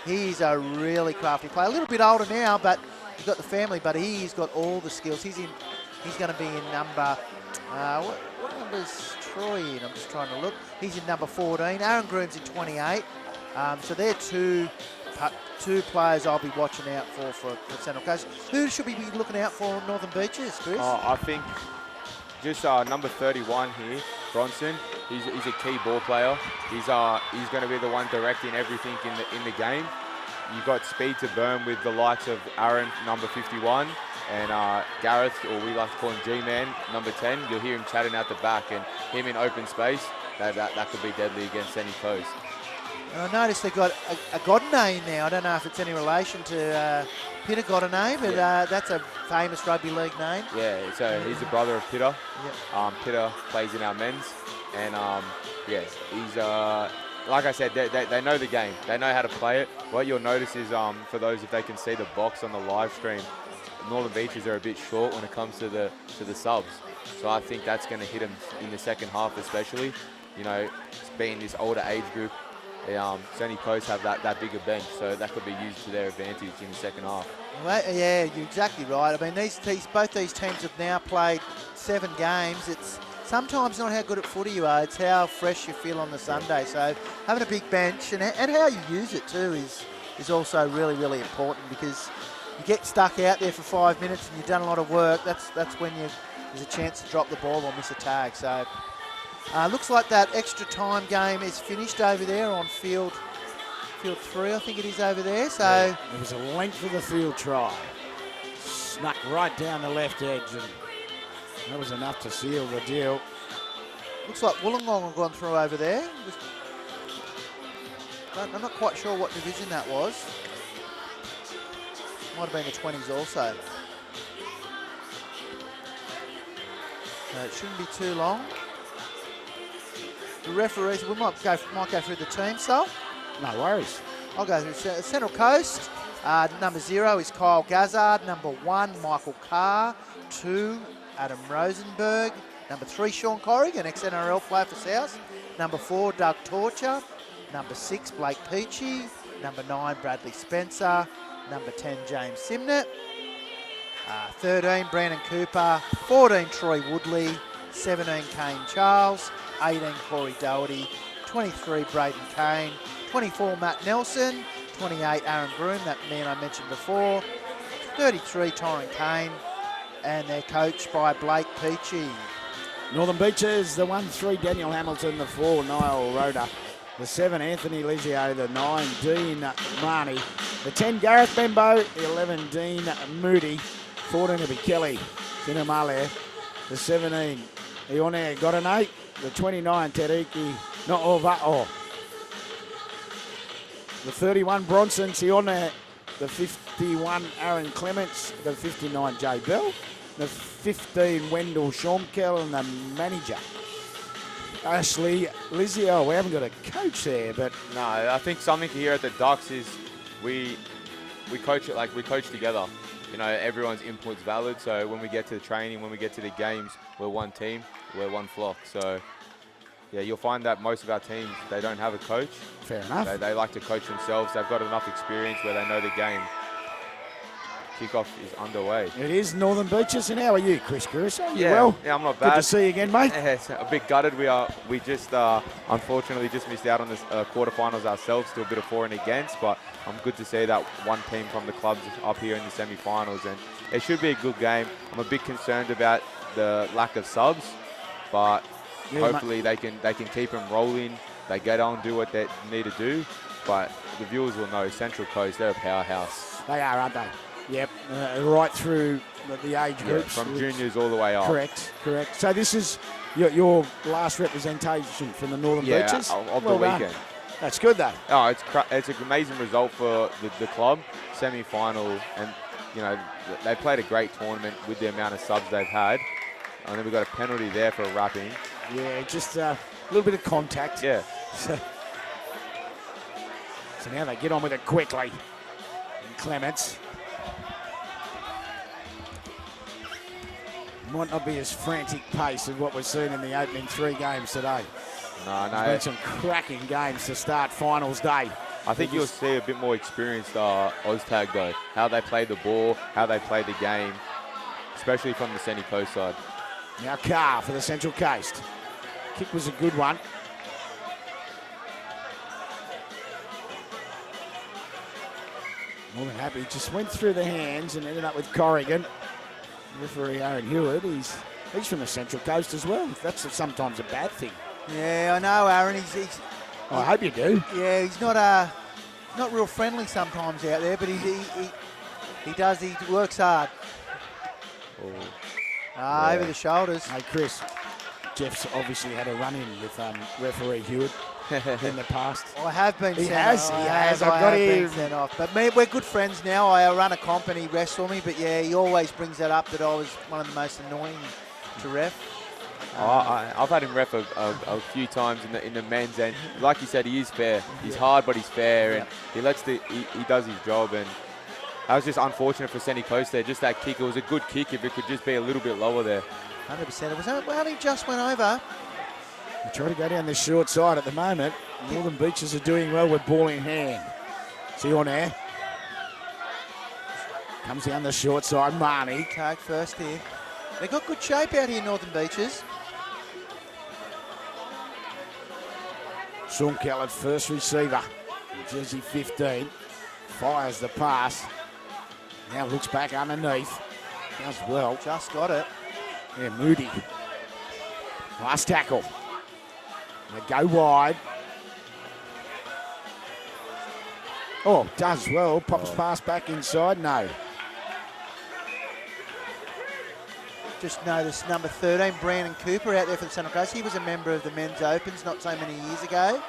He's a really crafty player. A little bit older now, but he's got the family. But he's got all the skills. He's going to be in number. What number is Troy in? I'm just trying to look. He's in number 14. Aaron Groom's in 28. So they're two players I'll be watching out for Central Coast. Who should we be looking out for on Northern Beaches, Chris? I think just number 31 here, Bronson. He's a key ball player. He's going to be the one directing everything in the game. You've got speed to burn with the likes of Aaron, number 51, and Gareth, or we like to call him G-Man, number 10. You'll hear him chatting out the back, and him in open space. That could be deadly against Central Coast. And I noticed they've got a Godinay in there. I don't know if it's any relation to Peter Godinay, but that's a famous rugby league name. Yeah, so he's the brother of Peter. Yep. Peter plays in our men's, and he's like I said, they know the game. They know how to play it. What you'll notice is, for those if they can see the box on the live stream, Northern Beaches are a bit short when it comes to the subs. So I think that's going to hit them in the second half, especially. You know, being this older age group. Sunny Coast have that bigger bench, so that could be used to their advantage in the second half. Well, yeah, you're exactly right. I mean, both these teams have now played 7 games. It's sometimes not how good at footy you are, it's how fresh you feel on the Sunday. So having a big bench and how you use it too is also really, really important, because you get stuck out there for 5 minutes and you've done a lot of work. That's when there's a chance to drop the ball or miss a tag. So. Looks like that extra time game is finished over there on field 3, I think it is over there. So yeah, it was a length of the field try. Snuck right down the left edge, and that was enough to seal the deal. Looks like Wollongong have gone through over there. I'm not quite sure what division that was. Might have been the 20s also. It shouldn't be too long. The referees, we might go through the team, so. No worries. I'll go through Central Coast. Number 0 is Kyle Gazzard. Number 1, Michael Carr. 2, Adam Rosenberg. Number 3, Sean Corrigan, ex-NRL player for South. Number 4, Doug Torcher. Number 6, Blake Peachy. Number 9, Bradley Spencer. Number 10, James Simnett. 13, Brandon Cooper. 14, Troy Woodley. 17, Kane Charles. 18, Corey Doherty. 23, Braden Kane. 24, Matt Nelson. 28, Aaron Groom, that man I mentioned before. 33, Torrin Kane. And they're coached by Blake Peachy. Northern Beaches, the 1-3, Daniel Hamilton. The 4, Niall Rhoda. The 7, Anthony Lizio. The 9, Dean Marnie. The 10, Gareth Bembo. The 11, Dean Moody. 14, will be Kelly Finamale. The 17, Ione Godinay. The 29, Teriki No'ova'o. The 31, Bronson Sione. The 51, Aaron Clements. The 59, Jay Bell. The 15, Wendell Shomkel. And the manager, Ashley Lizio. We haven't got a coach there, but... No, I think something here at the Ducks is we coach it like we coach together. You know, everyone's input's valid, so when we get to the training, when we get to the games, we're one team, we're one flock. So, yeah, you'll find that most of our teams, they don't have a coach. Fair enough. They like to coach themselves. They've got enough experience where they know the game. Kickoff is underway. It is Northern Beaches, and how are you, Chris Caruso? You yeah, well? Yeah, I'm not bad. Good to see you again, mate. Yeah, it's a bit gutted. We just unfortunately just missed out on the quarterfinals ourselves. Still a bit of for and against, but I'm good to see that one team from the clubs up here in the semi-finals, and it should be a good game. I'm a bit concerned about the lack of subs, but hopefully they can keep them rolling. They get on, do what they need to do, but the viewers will know Central Coast, they're a powerhouse. They are, aren't they? Yep, right through the age groups. From juniors all the way up. Correct. So this is your last representation from the Northern Beaches? Of the weekend. That's good, though. Oh, it's an amazing result for the club, semi-final, and you know they played a great tournament with the amount of subs they've had, and then we got a penalty there for wrapping. Yeah, just a little bit of contact. Yeah. So now they get on with it quickly. And Clements. Might not be as frantic pace as what we've seen in the opening 3 games today. No. There's been some cracking games to start finals day. I think you'll see a bit more experienced Oztag though. How they play the ball, how they play the game, especially from the Central Coast side. Now Carr for the Central Coast. Kick was a good one. More than happy. Just went through the hands and ended up with Corrigan. Referee Aaron Hewitt, he's from the Central Coast as well. That's sometimes a bad thing. Yeah, I know, Aaron. I hope you do. Yeah, he's not real friendly sometimes out there, but he works hard. Over the shoulders. Hey, Chris, Jeff's obviously had a run-in with referee Hewitt in the past. I have been He sent has, off. he has. I I've got have been him. sent off. But we're good friends now. I run a comp and he refs for me, but yeah, he always brings that up that I was one of the most annoying to ref. I've had him ref a few times in the men's, and like you said, he is fair. He's hard, but he's fair, and he does his job. And that was just unfortunate for Central Coast there. Just that kick, it was a good kick if it could just be a little bit lower there. 100%. It was only just went over. We try to go down the short side at the moment. Northern Beaches are doing well with ball in hand. See on there. Comes down the short side, Marnie. Tag first here. They got good shape out here, Northern Beaches. Sean Kellett, first receiver. Jersey 15. Fires the pass. Now looks back underneath. Does well. Just got it. Yeah, Moody. Last tackle. They go wide. Oh, does well. Pops pass back inside. No. Just noticed number 13, Brandon Cooper, out there for the Central Coast. He was a member of the Men's Opens not so many years ago.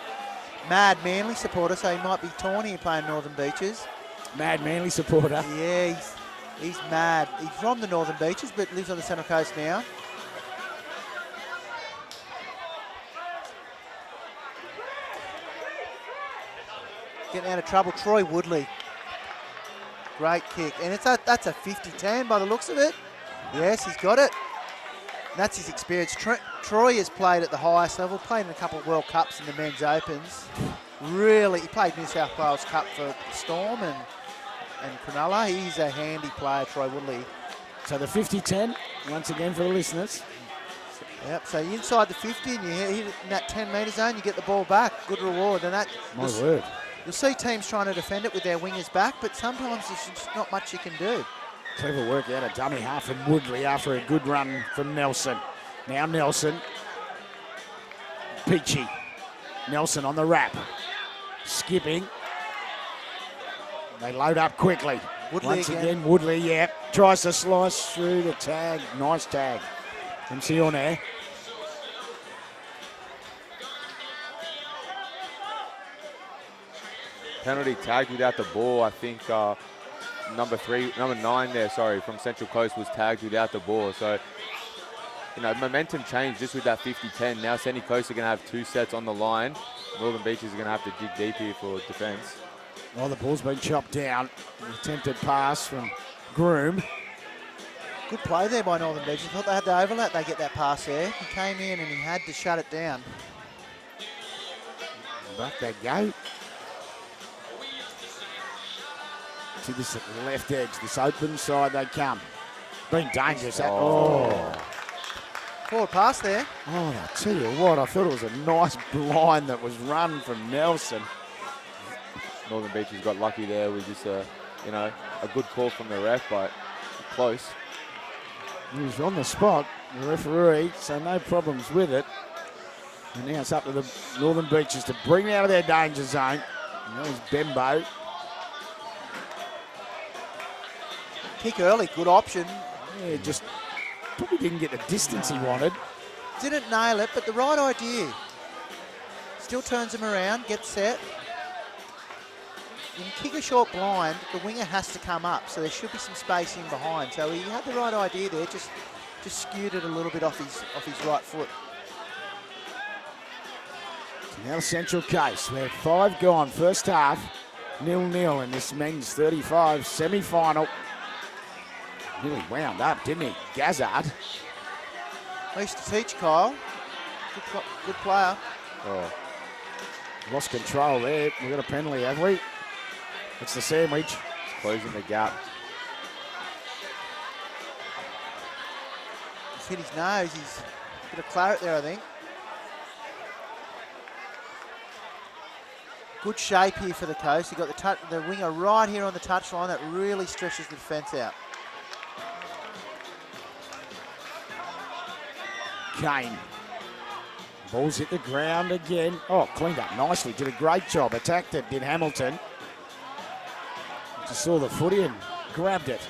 Mad Manly supporter, so he might be torn here playing Northern Beaches. Mad Manly supporter. Yeah, he's mad. He's from the Northern Beaches, but lives on the Central Coast now. Getting out of trouble, Troy Woodley. Great kick, and that's a 50-10 by the looks of it. Yes, he's got it. And that's his experience. Troy has played at the highest level, played in a couple of World Cups in the Men's Opens. Really, he played New South Wales Cup for Storm and Cronulla. He's a handy player, Troy Woodley. So the 50-10, once again for the listeners. Yep, so you're inside the 50 and you hit it in that 10-metre zone, you get the ball back. Good reward. And that, My word. You'll see teams trying to defend it with their wingers back, but sometimes there's just not much you can do. Clever work out of dummy half from Woodley after a good run from Nelson. Now Nelson. Peachy. Nelson on the wrap. Skipping. They load up quickly. Woodley Once again, Woodley, yeah. Tries to slice through the tag. Nice tag. From Sione. Penalty tagged without the ball. I think number 9 there, from Central Coast was tagged without the ball. So, momentum changed just with that 50-10. Now Central Coast are going to have 2 sets on the line. Northern Beaches are going to have to dig deep here for defence. Well, the ball's been chopped down. An attempted pass from Groom. Good play there by Northern Beaches. Thought they had the overlap, they get that pass there. He came in and he had to shut it down. Back they go. To this left edge, this open side they come. Been dangerous. Forward pass there. Oh, I tell you what, I thought it was a nice blind that was run from Nelson. Northern Beaches got lucky there with just a good call from the ref, but close. He was on the spot, the referee, so no problems with it. And now it's up to the Northern Beaches to bring out of their danger zone. And there's Bembo. Kick early, good option. Yeah, just probably didn't get the distance he wanted. Didn't nail it, but the right idea. Still turns him around, gets set. You can kick a short blind, the winger has to come up, so there should be some space in behind. So he had the right idea there, just skewed it a little bit off his right foot. Now Central Coast, we have 5 gone, first half, 0-0 in this men's 35 semi-final. Nearly wound up, didn't he? Gazzard. I used to teach Kyle. Good player. Oh. Lost control there. We've got a penalty, have we? It's the sandwich. It's closing the gap. He's hit his nose. He's a bit of claret there, I think. Good shape here for the Coast. You've got the winger right here on the touchline. That really stretches the defence out. Kane. Ball's hit the ground again. Oh, cleaned up nicely. Did a great job. Attacked it, did Hamilton. Just saw the footy and grabbed it.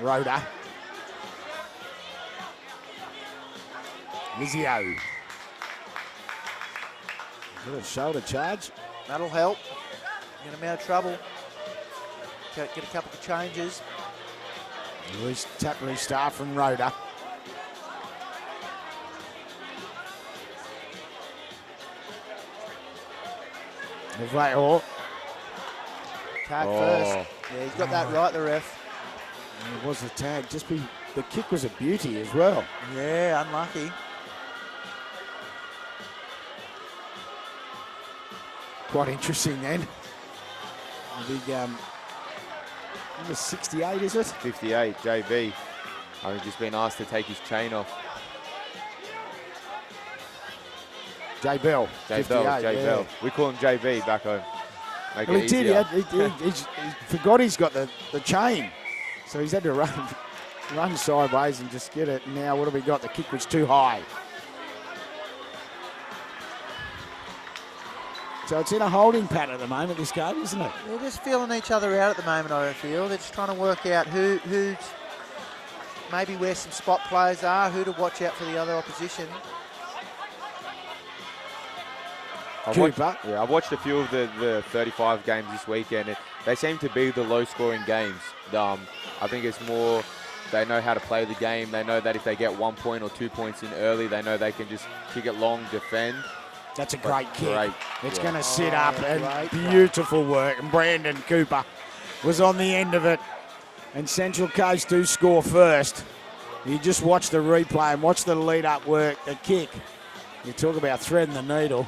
Rhoda. Lizio. Little shoulder charge. That'll help. Get him out of trouble. Get a couple of changes. Tap restart from Rhoda. Neville. Tag first. Yeah, he's got that right, the ref. And it was the tag. The kick was a beauty as well. Yeah, unlucky. Quite interesting then. The big number 68, is it? 58, JB. I think just been asked to take his chain off. J Bell. J Bell. We call him JB back home. Make Well, it he did. easier. He forgot he's got the chain. So he's had to run sideways and just get it. Now, what have we got? The kick was too high. So it's in a holding pattern at the moment, this game, isn't it? They're just feeling each other out at the moment, I feel. They're just trying to work out who's maybe where some spot players are, who to watch out for the other opposition. I've watched a few of the 35 games this weekend. They seem to be the low-scoring games. I think it's more they know how to play the game. They know that if they get 1 point or 2 points in early, they know they can just kick it long, defend. That's a great kick. It's going to sit Oh, up and beautiful work. And Brandon Cooper was on the end of it. And Central Coast do score first. You just watch the replay and watch the lead-up work, the kick. You talk about threading the needle.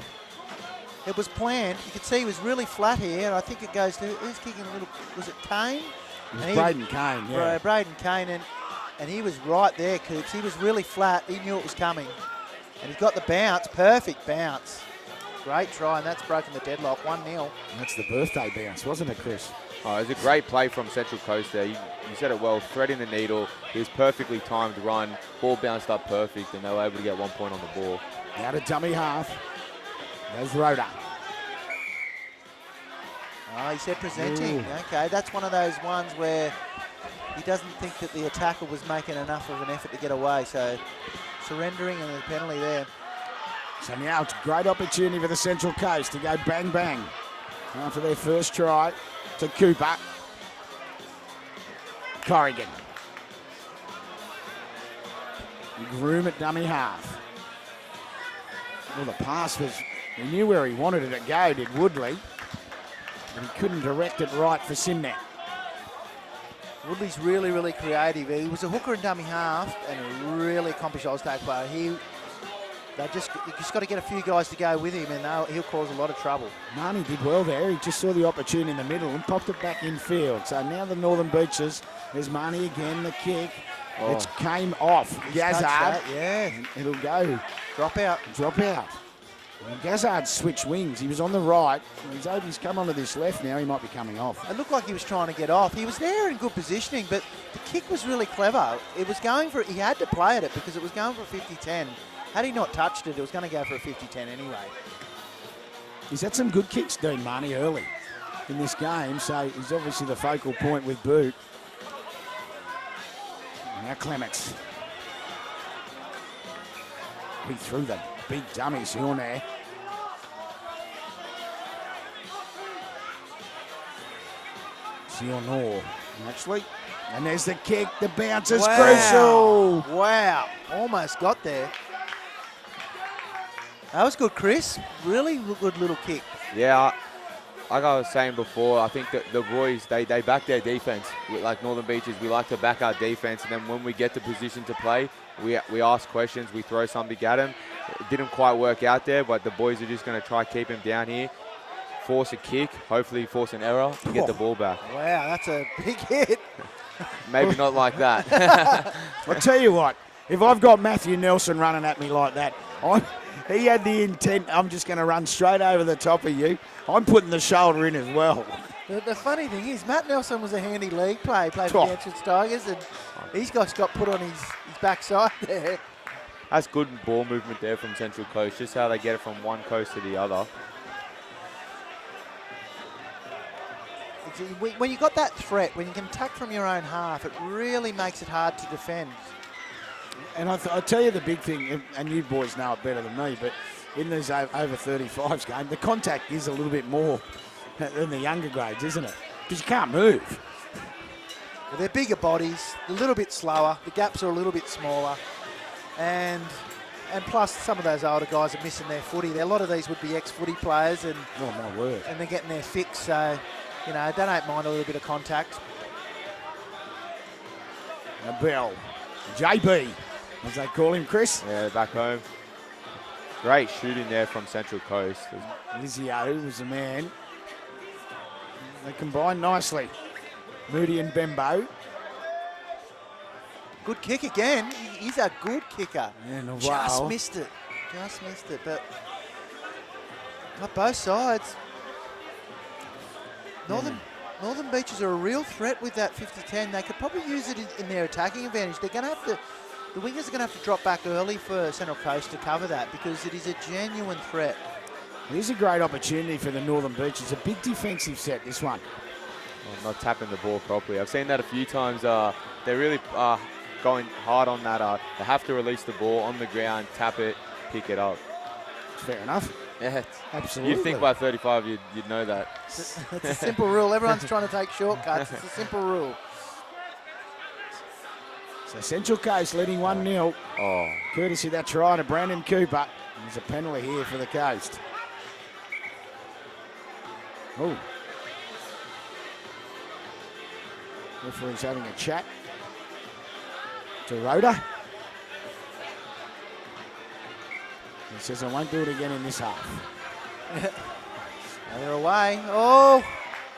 It was planned. You could see he was really flat here. I think it goes to, who's kicking a little, was it Kane? It was Braden Kane, yeah. Braden Kane, and he was right there, Coops. He was really flat. He knew it was coming. And he's got the bounce, perfect bounce. Great try, and that's broken the deadlock, 1-0. That's the birthday bounce, wasn't it, Chris? Oh, it was a great play from Central Coast there. You said it well, threading the needle. He was perfectly timed run. Ball bounced up perfect, and they were able to get 1 point on the ball. Now to dummy half. There's Rhoda. Oh, he said presenting. Ooh. Okay, that's one of those ones where he doesn't think that the attacker was making enough of an effort to get away, so surrendering and a penalty there. So now it's a great opportunity for the Central Coast to go bang, bang. After their first try to Cooper. Corrigan. Groom at dummy half. Well, the pass was, he knew where he wanted it to go, did Woodley. But he couldn't direct it right for Simnet. Woodley's really, really creative. He was a hooker and dummy half and a really accomplished Oztag player. You just got to get a few guys to go with him and he'll cause a lot of trouble. Marnie did well there. He just saw the opportunity in the middle and popped it back in field. So now the Northern Beaches, there's Marnie again, the kick. Oh. It came off. Gazzard. Yeah. It'll go. Drop out. And Gazzard switched wings. He was on the right. He's come onto this left now. He might be coming off. It looked like he was trying to get off. He was there in good positioning, but the kick was really clever. It was going for, he had to play at it because it was going for a 50-10. Had he not touched it, it was going to go for a 50-10 anyway. He's had some good kicks, Dean Marnie, early in this game, so he's obviously the focal point with Boot. Now Clements. He threw the big dummies on there. Sionor, actually. And there's the kick. The bounce is crucial. Wow. Almost got there. That was good, Chris. Really good little kick. Yeah, like I was saying before, I think that the boys, they back their defense. Like Northern Beaches, we like to back our defense, and then when we get the position to play, we ask questions, we throw something at them. It didn't quite work out there, but the boys are just going to try keep him down here, force a kick, hopefully force an error, and get the ball back. Wow, that's a big hit. Maybe not like that. I'll tell you what, if I've got Matthew Nelson running at me like that, he had the intent, I'm just going to run straight over the top of you. I'm putting the shoulder in as well. The funny thing is, Matt Nelson was a handy league play. He played for the Entrance Tigers, and he's got put on his backside there. That's good ball movement there from Central Coast, just how they get it from one coast to the other. When you got that threat, when you can attack from your own half, it really makes it hard to defend. And I tell you the big thing, and you boys know it better than me, but in these over 35s game, the contact is a little bit more than the younger grades, isn't it? Because you can't move. Well, they're bigger bodies, a little bit slower, the gaps are a little bit smaller, and plus some of those older guys are missing their footy. A lot of these would be ex-footy players, and oh my word, and they're getting their fix, so you know they don't mind a little bit of contact. A bell, JB, as they call him, Chris. Yeah, back home. Great shooting there from Central Coast. Lizio was the man. They combine nicely. Moody and Bembo. Good kick again. He's a good kicker. Yeah, Just missed it. But got both sides. Northern Beaches are a real threat with that 50-10. They could probably use it in their attacking advantage. They're going to have to. The wingers are going to have to drop back early for Central Coast to cover that because it is a genuine threat. Here's a great opportunity for the Northern Beaches. A big defensive set, this one. Well, not tapping the ball properly. I've seen that a few times. They're really going hard on that. They have to release the ball on the ground, tap it, pick it up. Fair enough. Yeah, absolutely. You'd think by 35 you'd know that. It's a simple rule. Everyone's trying to take shortcuts. It's a simple rule. So Central Coast leading 1-0. Oh. Courtesy of that try to Brandon Cooper. There's a penalty here for the Coast. Oh. Referee's having a chat to Rhoda. He says, I won't do it again in this half. They're away. Oh,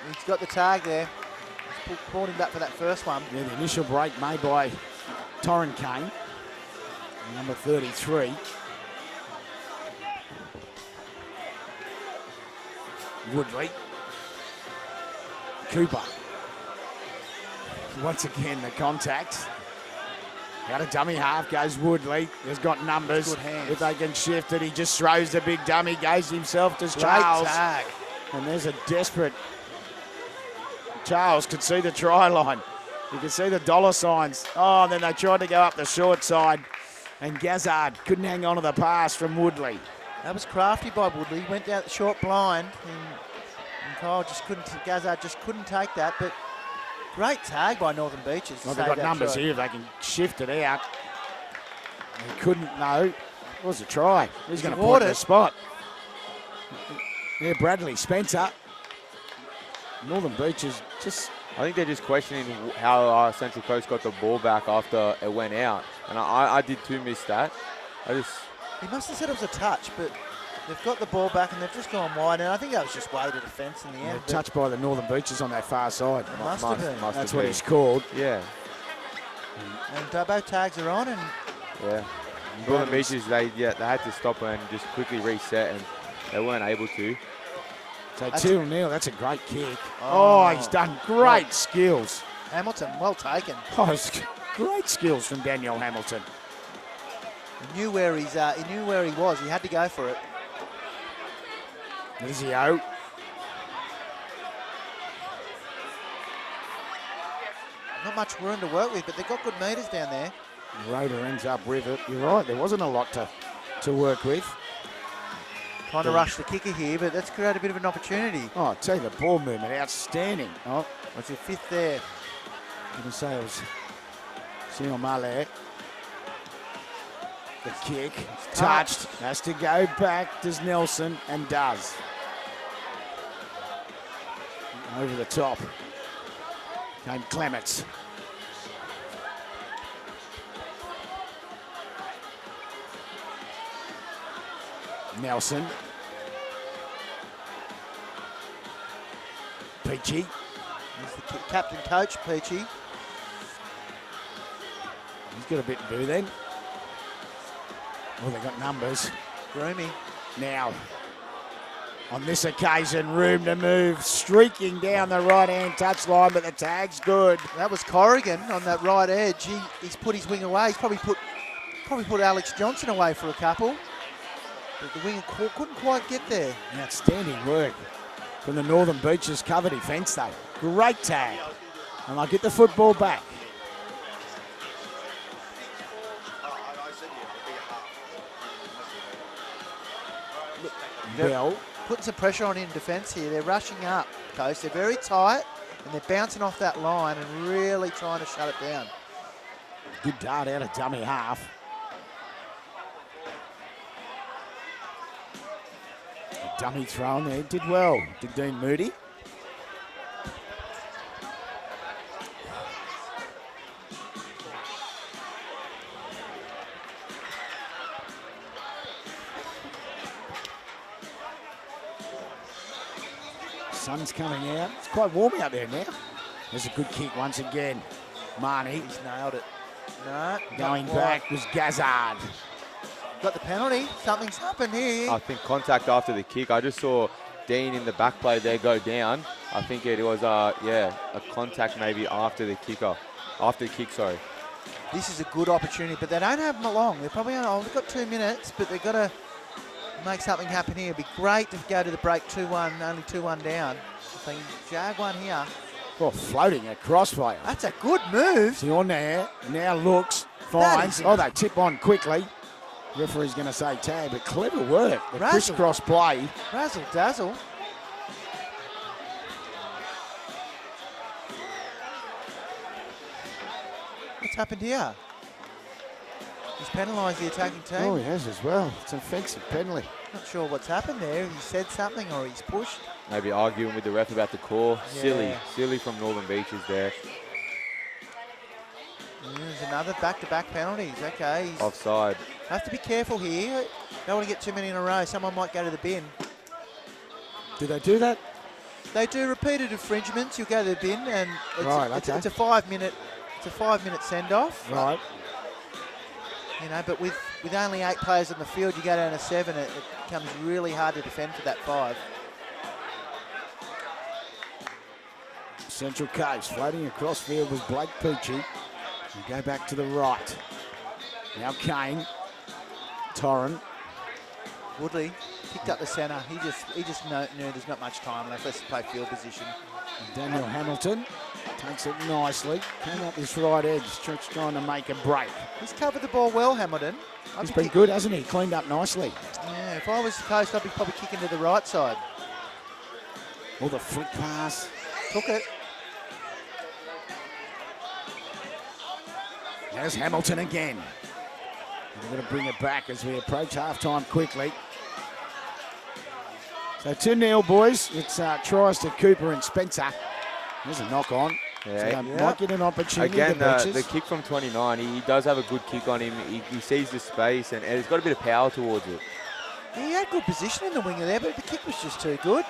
he's got the tag there. He's pulled him back for that first one. Yeah, the initial break made by Torrin Kane, number 33. Woodley. Cooper. Once again, the contact. Out of dummy half goes Woodley. He's got numbers. If they can shift it, he just throws the big dummy, goes himself to Charles. Great tag. And there's a desperate. Charles could see the try line. You can see the dollar signs. Oh, and then they tried to go up the short side. And Gazzard couldn't hang on to the pass from Woodley. That was crafty by Woodley. Went down the short blind. And Kyle just couldn't, Gazzard just couldn't take that. But great tag by Northern Beaches. Well, they've got numbers here. They can shift it out. He couldn't, no. It was a try. He's going to point the spot. Yeah, Bradley Spencer. Northern Beaches just... I think they're just questioning how Central Coast got the ball back after it went out. And I did too miss that. He must have said it was a touch, but they've got the ball back and they've just gone wide. And I think that was just weighted defence in the end. Touched by the Northern Beaches on that far side. Must have been. That's what he's called. Yeah. And both tags are on. And yeah. Northern Beaches, they had to stop and just quickly reset, and they weren't able to. So 2-0, that's a great kick. Oh, he's done great skills. Hamilton, well taken. Oh, great skills from Daniel Hamilton. He knew where he was. He had to go for it. Lizio. Not much room to work with, but they've got good meters down there. Rhoda ends up with it. You're right, there wasn't a lot to work with. Trying to rush the kicker here, but that's created a bit of an opportunity. Oh, I tell you, the ball movement, outstanding. Oh, that's your fifth there. I'm going to say it was Sino Male. The kick, touched, has to go back, does Nelson, and does. Over the top came Clements. Nelson. Peachy. He's the captain coach, Peachy. He's got a bit to do then. Oh, they got numbers. Groomy. Now, on this occasion, room to move, streaking down the right-hand touchline, but the tag's good. That was Corrigan on that right edge. He's put his wing away. He's probably put Alex Johnson away for a couple. But the winger couldn't quite get there. Outstanding work from the Northern Beaches cover defence, though. Great tag. And they'll get the football back. Bell. Putting some pressure on in defence here. They're rushing up, Coast. They're very tight, and they're bouncing off that line and really trying to shut it down. Good dart out of dummy half. A dummy throw in there. Did well. Did Dean Moody. Sun's coming out. It's quite warm out there now. There's a good kick once again. Marnie. He's nailed it. No. Going back was Gazard. Got the penalty. Something's happened here. I think contact after the kick. I just saw Dean in the back play there go down. I think it was, a contact maybe after the kicker. After the kick, sorry. This is a good opportunity, but they don't have them long. They're probably only, they've got 2 minutes, but they've got to make something happen here. It'd be great to go to the break 2-1, only 2-1 down. If they can jag one here. Oh, floating a crossfire. That's a good move. See on there, now looks, finds. Oh, they tip on quickly. Referee's going to say tag, but clever work. The crisscross play. Razzle dazzle. What's happened here? He's penalised the attacking team. Oh, he has as well. It's an offensive penalty. Not sure what's happened there. He said something or he's pushed. Maybe arguing with the ref about the call. Yeah. Silly from Northern Beaches there. There's another back-to-back penalties. Okay. He's Offside. have to be careful here. Don't want to get too many in a row. Someone might go to the bin. Do they do that? They do repeated infringements. You'll go to the bin, and it's, Right, it's, okay. it's a 5 minute. It's a 5 minute send off. Right. You know, but with only 8 players on the field, you go down to 7. It becomes really hard to defend for that 5. Central Coast floating across field was Blake Peachy. We go back to the right. Now Kane. Torren. Woodley picked up the centre. He just knew there's not much time left. Let's play field position. Daniel Hamilton takes it nicely. Came up this right edge. Trying to make a break. He's covered the ball well, Hamilton. He's been good, hasn't he? Cleaned up nicely. Yeah, if I was the Coast, I'd be probably kicking to the right side. Oh, the flick pass. Took it. There's Hamilton again. We're going to bring it back as we approach halftime quickly. So 2-0, boys. It's tries to Cooper and Spencer. There's a knock on. Yeah. So might get an opportunity. Again, the kick from 29, he does have a good kick on him. He sees the space and he's got a bit of power towards it. He had good position in the winger there, but the kick was just too good.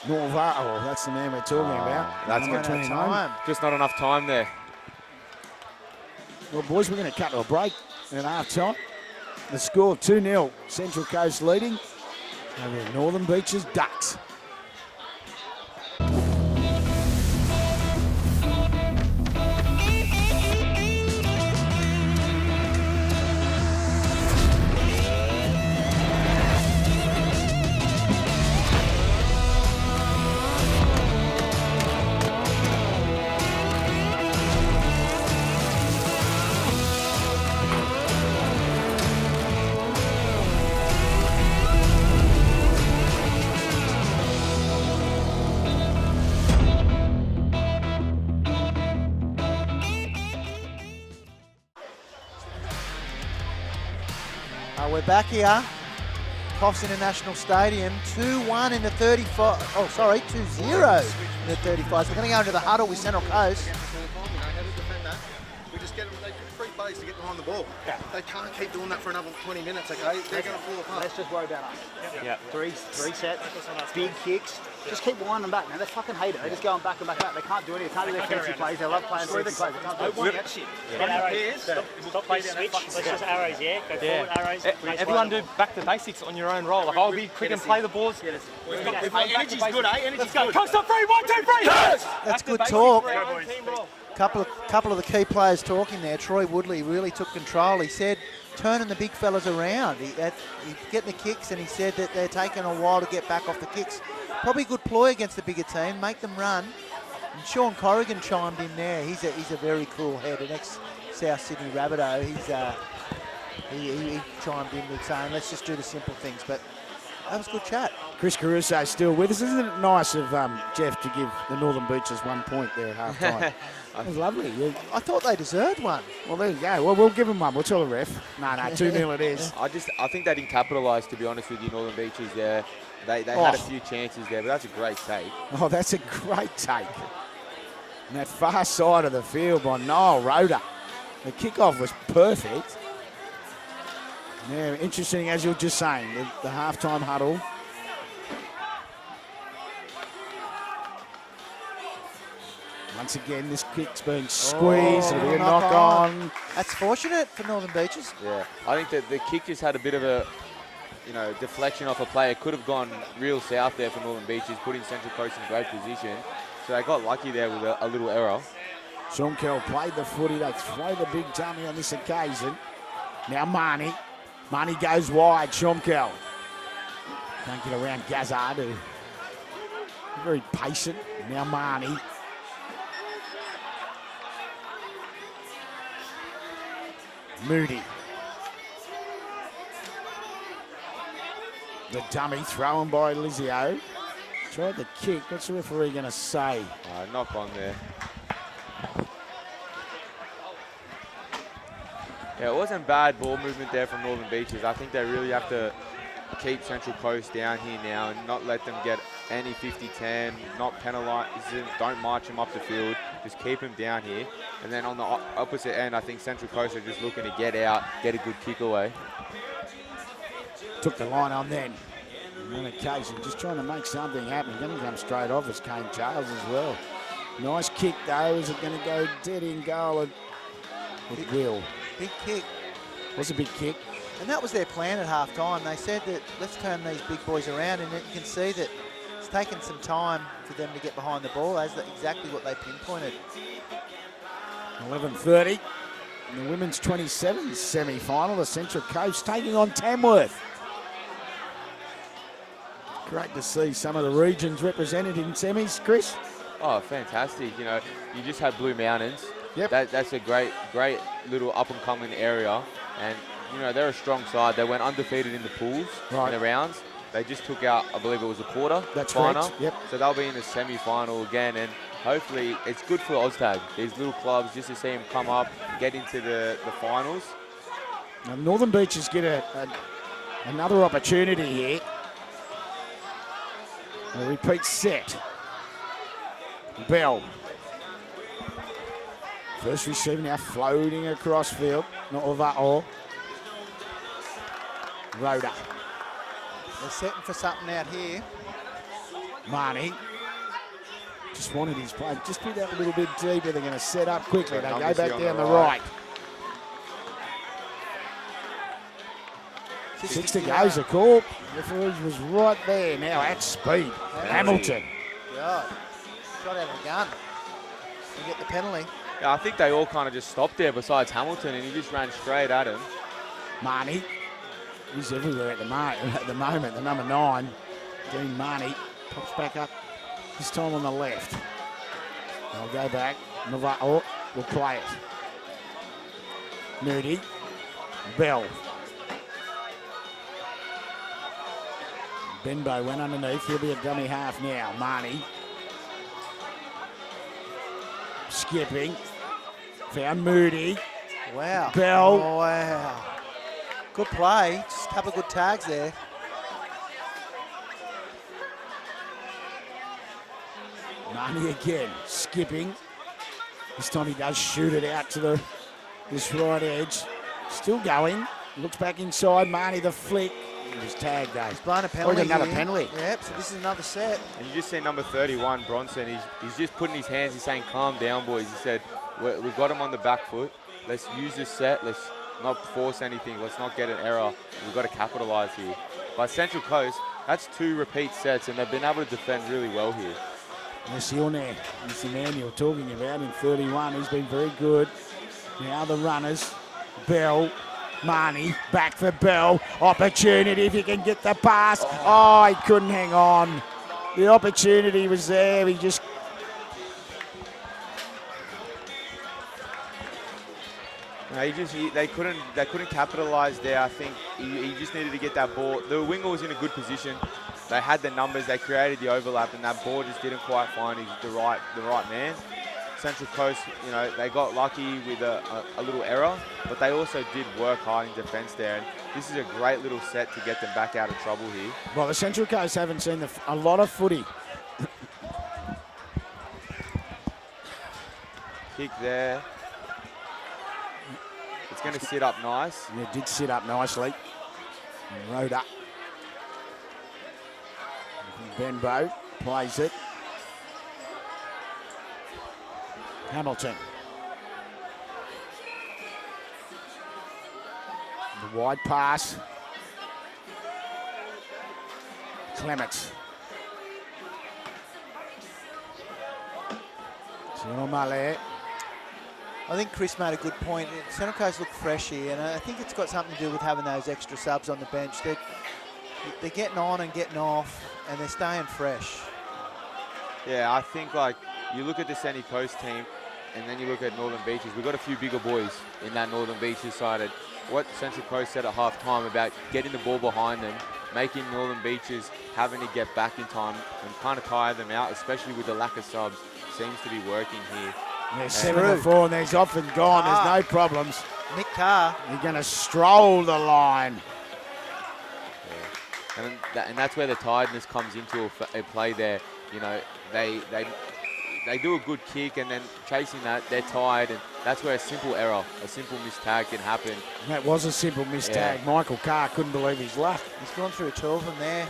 Norva, oh, that's the man we're talking about. That's Not good. enough time. Just not enough time there. Well, boys, we're going to cut to a break at half-time. The score 2-0, Central Coast leading over the Northern Beaches Ducks. We're back here, Coffs International Stadium, 2-1 in the 35. Oh, sorry, 2-0 in the 35. So we're going to go into the huddle with Central Coast. We just get them, they free plays to get behind the ball. Yeah. They can't keep doing that for another 20 minutes, okay? They're going to fall apart. Let's just worry about us. Yeah. Three sets, big kicks. Just keep winding them back, man. They fucking hate it. They're just going back and back and back. They can't do anything. They can't do their fancy plays. They love playing fancy plays. They can't do it. Want that shit. Stop playing switch. Let's just arrows, yeah? Go forward, arrows. Everyone do back to basics on your own roll. Like, I'll be quick and play the balls. Energy's good, eh? Energy's good. Coast up 3, 1, 2, 3. That's good talk. Couple of the key players talking there. Troy Woodley really took control. He said turning the big fellas around. He's getting the kicks, and he said that they're taking a while to get back off the kicks. Probably a good ploy against the bigger team, make them run. And Sean Corrigan chimed in there. He's a very cool head, an ex-South Sydney Rabbitoh. He chimed in with saying, let's just do the simple things. But that was good chat. Chris Caruso still with us. Isn't it nice of Jeff to give the Northern Beaches 1 point there at half time? That was lovely. I thought they deserved one. Well, there you go. Well, we'll give them one. We'll tell the ref. No, 2-0 it is. I think they didn't capitalise, to be honest with you, Northern Beaches there. They had a few chances there, but that's a great take. Oh, that's a great take. And that far side of the field by Niall Rhoda. The kickoff was perfect. Yeah, interesting, as you were just saying, the halftime huddle. Once again, this kick's being squeezed. It'll be a knock on. That's fortunate for Northern Beaches. Yeah, I think that the kick just had a bit of a, deflection off a player. Could have gone real south there for Northern Beaches, putting Central Coast in great position. So they got lucky there with a little error. Sean Kell played the footy. They throw the big dummy on this occasion. Now Marnie. Marnie goes wide. Sean Kell can't get around Gazard, who very patient. Now Marnie. Moody. The dummy thrown by Lizio. Tried the kick. What's the referee going to say? Knock on there. Yeah, it wasn't bad ball movement there from Northern Beaches. I think they really have to keep Central Coast down here now and not let them get any 50-10, not penalise them, don't march them up the field, just keep them down here. And then on the opposite end, I think Central Coast are just looking to get out, get a good kick away. Took the line on then. On occasion, just trying to make something happen. Going to come straight off as Kane Charles as well. Nice kick though. Is it going to go dead in goal? It will. Big kick. Was a big kick. And that was their plan at half time. They said that let's turn these big boys around, and you can see that it's taken some time for them to get behind the ball. That's exactly what they pinpointed. 11:30. In the women's 27 semi-final, the Central Coast taking on Tamworth. Great to see some of the regions represented in semis, Chris. Oh, fantastic. You just had Blue Mountains. Yep. That's a great little up-and-coming area. And, they're a strong side. They went undefeated in the pools, in the rounds. They just took out, I believe it was a quarter final. Correct. Yep. So they'll be in the semi-final again. And hopefully it's good for Oztag, these little clubs, just to see them come up, get into the finals. Now, Northern Beaches get another opportunity here. A repeat set. Bell. First receiver now floating across field. Not Ova'o. Rhoda. They're setting for something out here. Marnie. Just wanted his play. Just be that a little bit deeper. They're going to set up quickly. They go back down the right. 6 to go, is a call. Referee was right there now at speed. Hamilton. God. Shot out of the gun. You get the penalty. Yeah, I think they all kind of just stopped there besides Hamilton, and he just ran straight at him. Marnie. He's everywhere at the moment. The number 9, Dean Marnie, pops back up. This time on the left. They'll go back. Novato will play it. Moody. Bell. Benbow went underneath. He'll be a dummy half now. Marnie. Skipping. Found Moody. Wow. Bell. Oh, wow. Good play. Just a couple of good tags there. Marnie again. Skipping. This time he does shoot it out to the this right edge. Still going. Looks back inside. Marnie the flick. He was tagged though. He's blown a Oh, penalty. he got another here. penalty. Yep, so this is another set. And you just see number 31, Bronson. He's just putting his hands. He's saying, calm down, boys. He said, we've got him on the back foot. Let's use this set. Let's not force anything. Let's not get an error. We've got to capitalize here. But Central Coast, that's 2 repeat sets, and they've been able to defend really well here. This there. This the man you're talking about in 31. He's been very good. Now the runners. Bell. Marnie, back for Bell. Opportunity if he can get the pass. Oh, he couldn't hang on. The opportunity was there. He just... No, they couldn't capitalize there. I think he just needed to get that ball. The winger was in a good position. They had the numbers. They created the overlap, and that ball just didn't quite find the right man. Central Coast, they got lucky with a little error, but they also did work hard in defence there. And this is a great little set to get them back out of trouble here. Well, the Central Coast haven't seen a lot of footy. Kick there. It's going to sit up nice. And it did sit up nicely. And rode up. Benbow plays it. Hamilton. The wide pass. Clements. Malé. I think Chris made a good point. Central Coast look fresh here, and I think it's got something to do with having those extra subs on the bench. They're getting on and getting off, and they're staying fresh. Yeah, I think you look at the Central Coast team, and then you look at Northern Beaches. We've got a few bigger boys in that Northern Beaches side. And what Central Coast said at half time about getting the ball behind them, making Northern Beaches having to get back in time and kind of tire them out, especially with the lack of subs, seems to be working here. There's 7-4 and there's off and gone. There's no problems. Nick Carr. You're going to stroll the line. Yeah. And that's where the tiredness comes into a play there. They do a good kick, and then chasing that, they're tired, and that's where a simple error, a simple mistake can happen. That was a simple mistake. Yeah. Michael Carr couldn't believe his luck. He's gone through 2 of them there.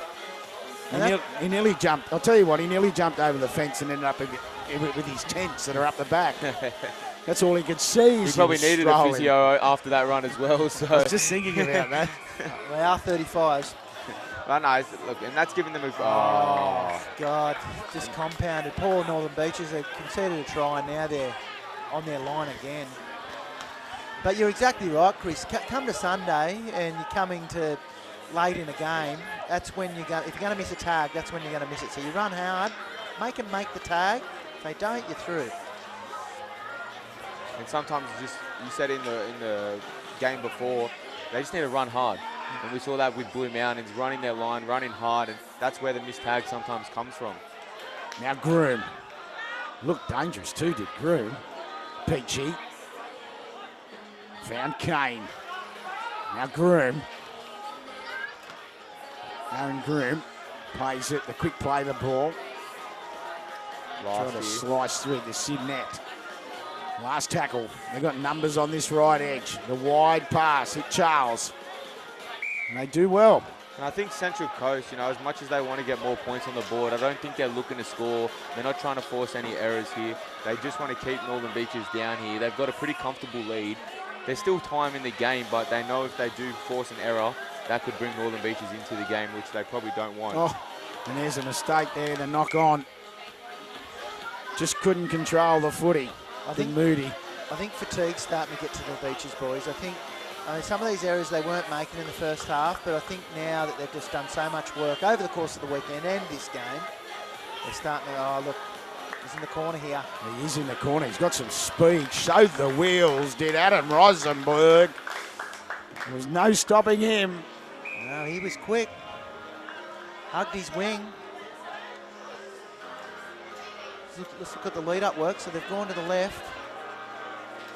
He nearly jumped. I'll tell you what, he nearly jumped over the fence and ended up with his tents that are up the back. That's all he could see. He probably needed a physio after that run as well. So I was just thinking about that. They are 35s. But no, look, and that's giving them a... Oh, God, just compounded. Poor Northern Beaches, they've conceded a try, and now they're on their line again. But you're exactly right, Chris. Come to Sunday and you're coming to late in a game, that's when you're going... If you're going to miss a tag, that's when you're going to miss it. So you run hard, make them make the tag. If they don't, you're through. And sometimes you said in the game before, they just need to run hard. And we saw that with Blue Mountains, running their line, running hard, and that's where the missed tag sometimes comes from. Now Groom. Looked dangerous too, did Groom. Peachy. Found Kane. Now Groom. Aaron Groom plays it, the quick play the ball. Trying to slice through the Sid net. Last tackle. They've got numbers on this right edge. The wide pass hit Charles. And they do well. And I think Central Coast, as much as they want to get more points on the board, I don't think they're looking to score. They're not trying to force any errors here. They just want to keep Northern Beaches down here. They've got a pretty comfortable lead. There's still time in the game, but they know if they do force an error, that could bring Northern Beaches into the game, which they probably don't want. Oh, and there's a mistake there, the knock on. Just couldn't control the footy. I think Moody. I think fatigue's starting to get to the Beaches, boys. I think some of these areas they weren't making in the first half, but I think now that they've just done so much work over the course of the weekend and this game, they're starting to, look, he's in the corner here. He is in the corner. He's got some speed. Showed the wheels, did Adam Rosenberg. There was no stopping him. No, he was quick. Hugged his wing. Let's look at the lead-up work. So they've gone to the left.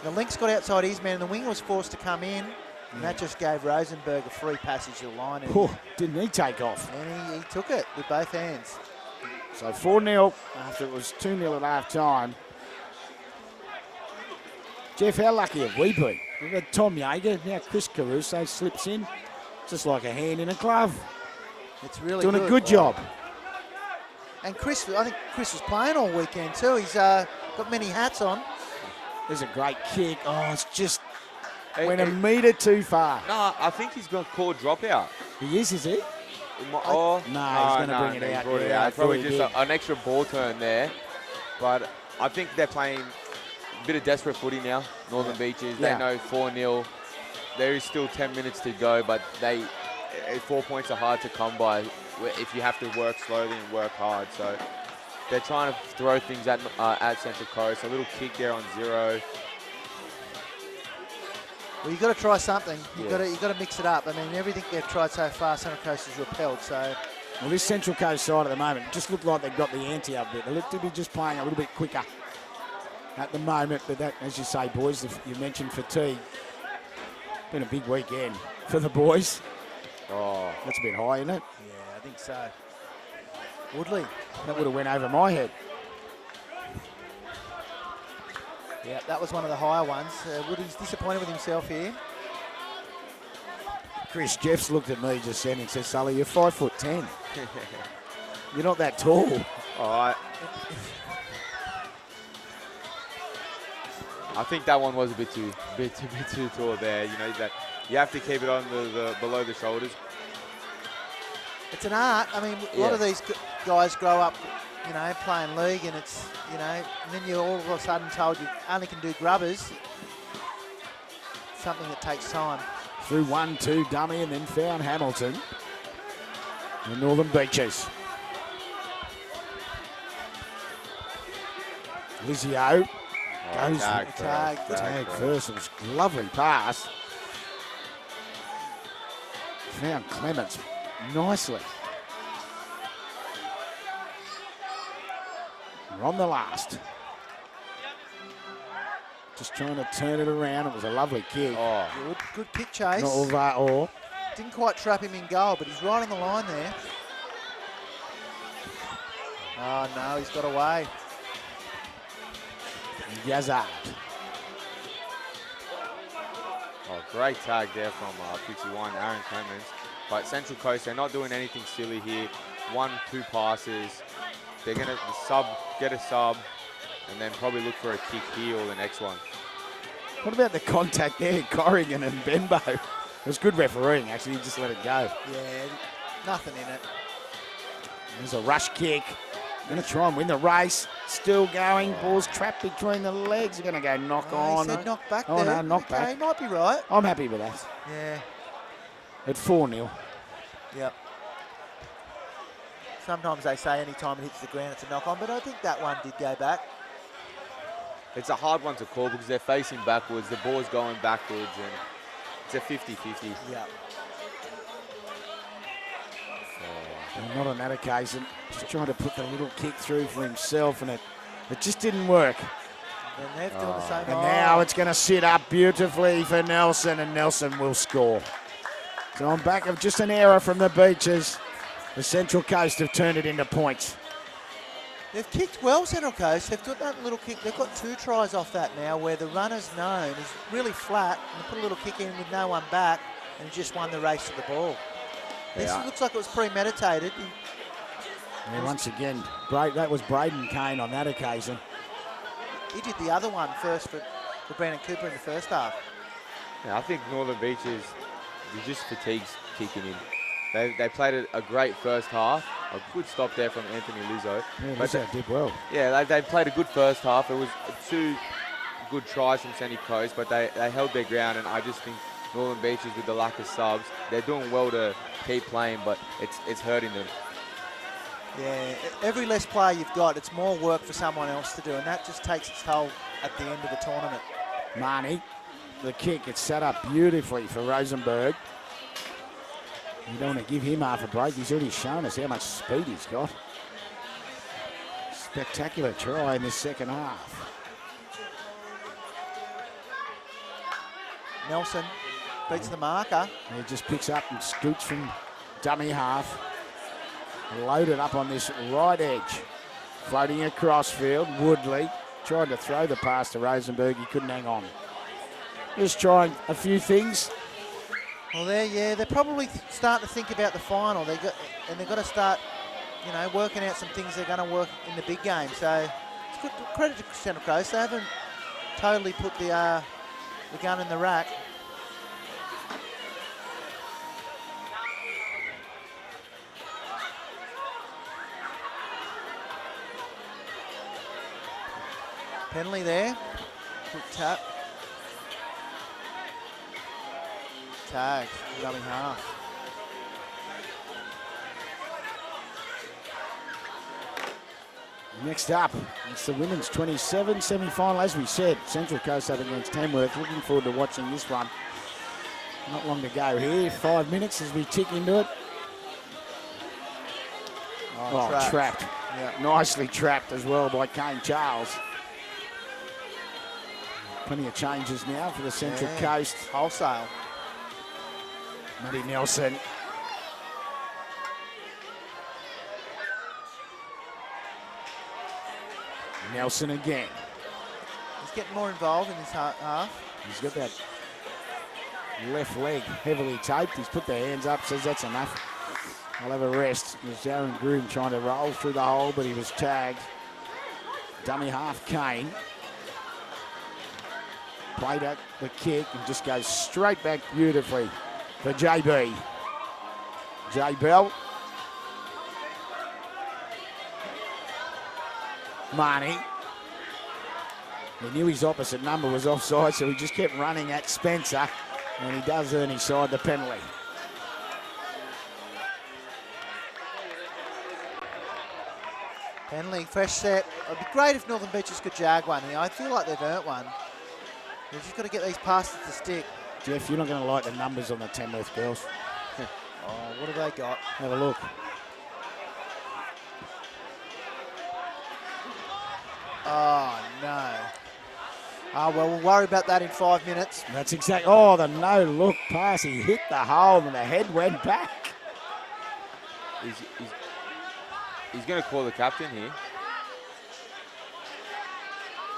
The Lynx got outside his man, and the winger was forced to come in. And that just gave Rosenberg a free passage to the line. And didn't he take off? And he took it with both hands. So 4-0 after it was 2-0 at half time. Jeff, how lucky have we been? We've got Tom Yeager. Now Chris Caruso slips in. Just like a hand in a glove. It's really Doing a good job. And Chris, I think Chris was playing all weekend too. He's got many hats on. There's a great kick. Oh, it's just Hey, went a hey, metre too far. No, I think he's got called dropout. He is he? Oh, he's gonna bring it he out. brought it Yeah, I out. Probably thought he just did. an extra ball turn there. But I think they're playing a bit of desperate footy now, Northern Beaches. Yeah. They know 4-0. There is still 10 minutes to go, but 4 points are hard to come by if you have to work slowly and work hard. So they're trying to throw things at Central Coast. A little kick there on 0. Well, you've got to try something. You've Yeah. got to mix it up. I mean, everything they've tried so far, Central Coast has repelled. So Well, this Central Coast side at the moment just looked like they've got the ante up a bit. They look to be just playing a little bit quicker at the moment. But that, as you say, boys, you mentioned fatigue. Been a big weekend for the boys. Oh, That's a bit high, isn't it? yeah, I think so. Woodley. That would have went over my head. Yeah, that was one of the higher ones. Woody's disappointed with himself here. Chris Jeffs looked at me just then and said, Sully, you're 5'10". You're not that tall. all right. I think that one was a bit too tall there. You know that you have to keep it on the below the shoulders. It's an art. I mean, a lot of these guys grow up, you know, playing league, and it's, you know, and then you're all of a sudden told you only can do grubbers. Something that takes time. Through 1-2 dummy and then found Hamilton. The Northern Beaches. Lizio goes tag first. It was a lovely pass. Found Clements nicely. We're on the last. Just trying to turn it around. It was a lovely kick. Oh, Good kick chase. Not all that all. Didn't quite trap him in goal, but he's right on the line there. Oh no, he's got away. Yazard. oh, great tag there from 51, Aaron Clemens. But Central Coast, they're not doing anything silly here. 1-2 passes. They're going to get a sub, and then probably look for a kick here or the next one. What about the contact there, Corrigan and Benbow? It was good refereeing, actually. He just let it go. Yeah, nothing in it. There's a rush kick. Going to try and win the race. Still going. Ball's trapped between the legs. They're going to go knock on. He said knock back Oh, there. no, knock Okay, back. might be right. I'm happy with that. Yeah, At 4-0. yep. Sometimes they say any time it hits the ground it's a knock on, but I think that one did go back. It's a hard one to call because they're facing backwards. The ball's going backwards, and it's a 50-50. Yeah. And not on that occasion. Just trying to put the little kick through for himself, and it just didn't work. And they're doing the same. And now it's going to sit up beautifully for Nelson, and Nelson will score. So on back of just an error from the Beaches, the Central Coast have turned it into points. They've kicked well, Central Coast. They've got that little kick. They've got 2 tries off that now where the runner's known is really flat, and they put a little kick in with no one back and just won the race to the ball. This looks like it was premeditated. And once again, that was Braden Kane on that occasion. He did the other one first for Brandon Cooper in the first half. Yeah, I think Northern Beaches, just fatigue's kicking in. They played a great first half. A good stop there from Anthony Lizzo. Yeah, But Lizzo did well. Yeah, they played a good first half. It was 2 good tries from Central Coast, but they held their ground, and I just think Northern Beaches, with the lack of subs, they're doing well to keep playing, but it's hurting them. Yeah, every less player you've got, it's more work for someone else to do, and that just takes its toll at the end of the tournament. Marnie, the kick, it's set up beautifully for Rosenberg. You don't want to give him half a break. He's already shown us how much speed he's got. Spectacular try in this second half. Nelson beats the marker. He just picks up and scoots from dummy half. Loaded up on this right edge. Floating across field. Woodley tried to throw the pass to Rosenberg. He couldn't hang on. Just trying a few things. Well, they're probably starting to think about the final. They've got to start, working out some things they're going to work in the big game. So it's good credit to Central Coast. They haven't totally put the gun in the rack. Penalty there. Quick tap. Tag. Dummy half. Next up, it's the women's 27 semi-final. As we said, Central Coast up against Tamworth. Looking forward to watching this one. Not long to go here. 5 minutes as we tick into it. Oh, trapped. Yeah. Nicely trapped as well by Kane Charles. Plenty of changes now for the Central Coast. Wholesale. Matty Nelson. Nelson again. He's getting more involved in this half. He's got that left leg heavily taped. He's put the hands up, says that's enough. I'll have a rest. There's Aaron Groom trying to roll through the hole, but he was tagged. Dummy half Kane. Played at the kick and just goes straight back beautifully for JB. J Bell. Marnie. He knew his opposite number was offside, so he just kept running at Spencer, and he does earn his side the penalty. Penalty, fresh set. It'd be great if Northern Beaches could jag one here. I feel like they've earned one. They've just got to get these passes to stick. Jeff, you're not going to like the numbers on the Tamworth girls. Oh, what have they got? Have a look. Oh, no. Oh, well, we'll worry about that in 5 minutes. That's exactly. Oh, the no-look pass. He hit the hole and the head went back. He's going to call the captain here.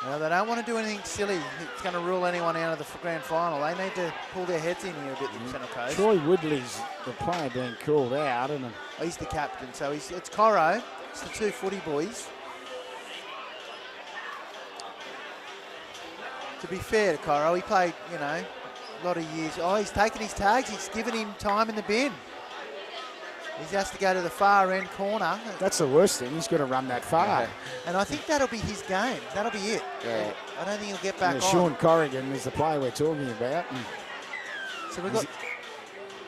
Well, they don't want to do anything silly. It's going to rule anyone out of the grand final. They need to pull their heads in here a bit, the Central Coast. Troy Woodley's the player being called out, isn't he? Oh, he's the captain, so it's Coro. It's the two footy boys. To be fair to Coro, he played, a lot of years. Oh, he's taken his tags. He's given him time in the bin. He has to go to the far end corner. That's the worst thing. He's got to run that far. Yeah. And I think that'll be his game. That'll be it. Yeah. I don't think he'll get back on. Sean Corrigan is the player we're talking about. So we've got...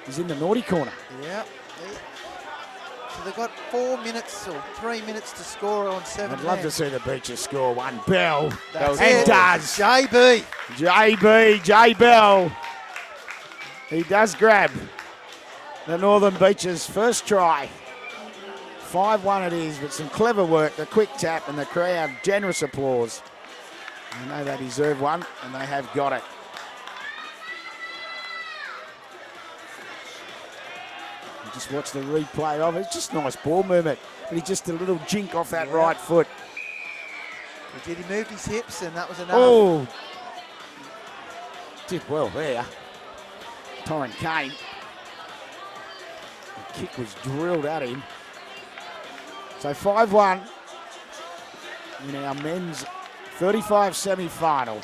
He's in the naughty corner. Yeah. So they've got 4 minutes or 3 minutes to score on 7 I'd love to see the Beaches score one. Bell. That's and it. does. JB. J Bell. He does grab the Northern Beaches' first try. 5-1 it is, but some clever work, the quick tap and the crowd, generous applause. I know they deserve one, and they have got it. You just watch the replay of it. It's just nice ball movement, but he just a little jink off that right foot. He moved his hips, and that was enough. Oh, did well there. Torrin Kane. The kick was drilled at him. So 5-1 in our men's 35 semi-final.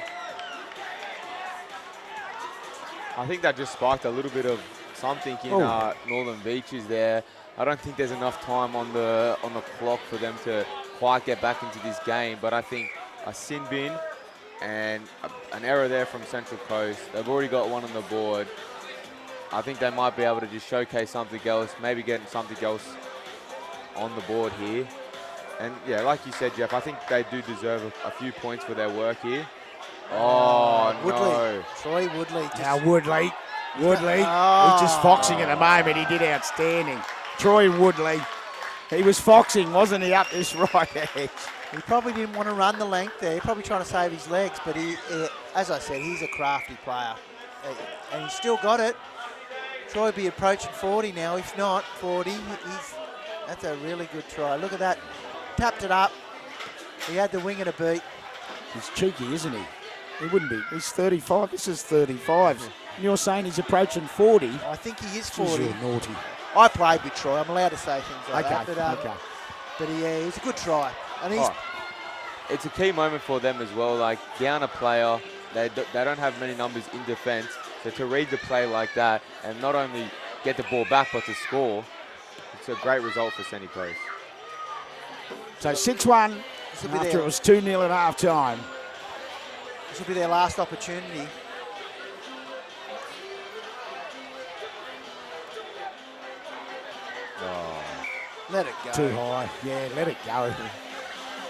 I think that just sparked a little bit of something in Northern Beaches there. I don't think there's enough time on the clock for them to quite get back into this game, but I think a sin bin and an error there from Central Coast. They've already got one on the board. I think they might be able to just showcase something else, maybe get something else on the board here. And yeah, like you said, Jeff, I think they do deserve a few points for their work here. Oh, Woodley. no. Troy Woodley. Now Woodley, he's just foxing at the moment. He did outstanding. Troy Woodley, he was foxing, wasn't he, up this right edge? He probably didn't want to run the length there. He's probably trying to save his legs, but he, as I said, he's a crafty player. And he's still got it. Troy will be approaching 40 now, if not 40. That's a really good try. Look at that. Tapped it up. He had the wing at a beat. He's cheeky, isn't he? He wouldn't be. He's 35. This is 35. And you're saying he's approaching 40. I think he is Jeez, 40. you're naughty. I played with Troy. I'm allowed to say things like Okay, that. okay. But yeah, he was a good try. And he's It's a key moment for them as well. Like, down a player, they don't have many numbers in defense. So to read the play like that and not only get the ball back but to score, it's a great result for Senior Coast. So 6-1 This will be after their- it was 2-0 at half time. This will be their last opportunity. Let it go. Too high. Yeah, let it go.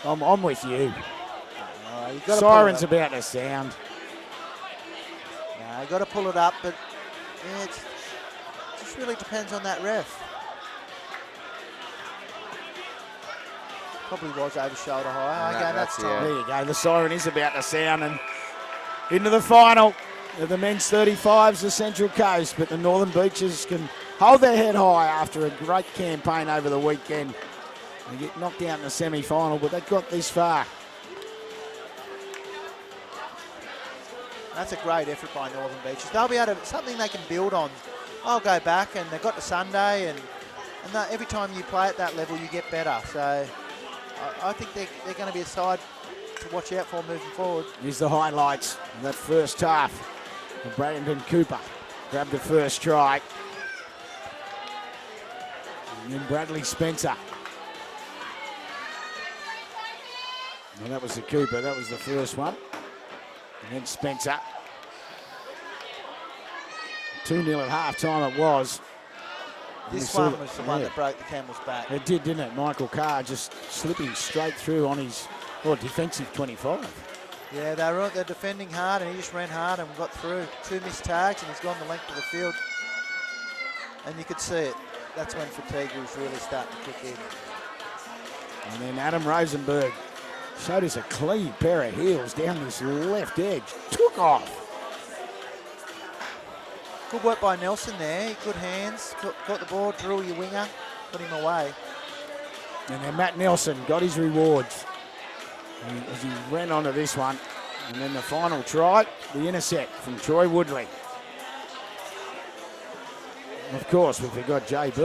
I'm with you. Oh, you gotta Siren's pull it about to sound. up. No, you got to pull it up, but yeah, it just really depends on that ref. Probably was over shoulder high. And Okay, that's that's time. There you go. The siren is about to sound, and into the final of the men's 35s, the Central Coast, but the Northern Beaches can hold their head high after a great campaign over the weekend. They get knocked out in the semi-final, but they got this far. That's a great effort by Northern Beaches. They'll be able to, something they can build on. I'll go back, and they've got to Sunday, and that, every time you play at that level, you get better. So I think they're going to be a side to watch out for moving forward. Here's the highlights of that first half. Brandon Cooper grabbed the first try. And then Bradley Spencer. Well, that was the Cooper. That was the first one. And then Spencer. 2-0 at half time it was. And we This saw one was the one that broke the camel's back. It did, didn't it? Michael Carr just slipping straight through on his defensive 25. Yeah, they're defending hard, and he just ran hard and got through. 2 missed tags, and he's gone the length of the field. And you could see it. That's when fatigue was really starting to kick in. And then Adam Rosenberg showed us a clean pair of heels down this left edge. Took off. Good work by Nelson there. Good hands. Caught the ball, drew your winger, put him away. And then Matt Nelson got his rewards as he ran onto this one. And then the final try, the intercept from Troy Woodley. Of course, we forgot JB.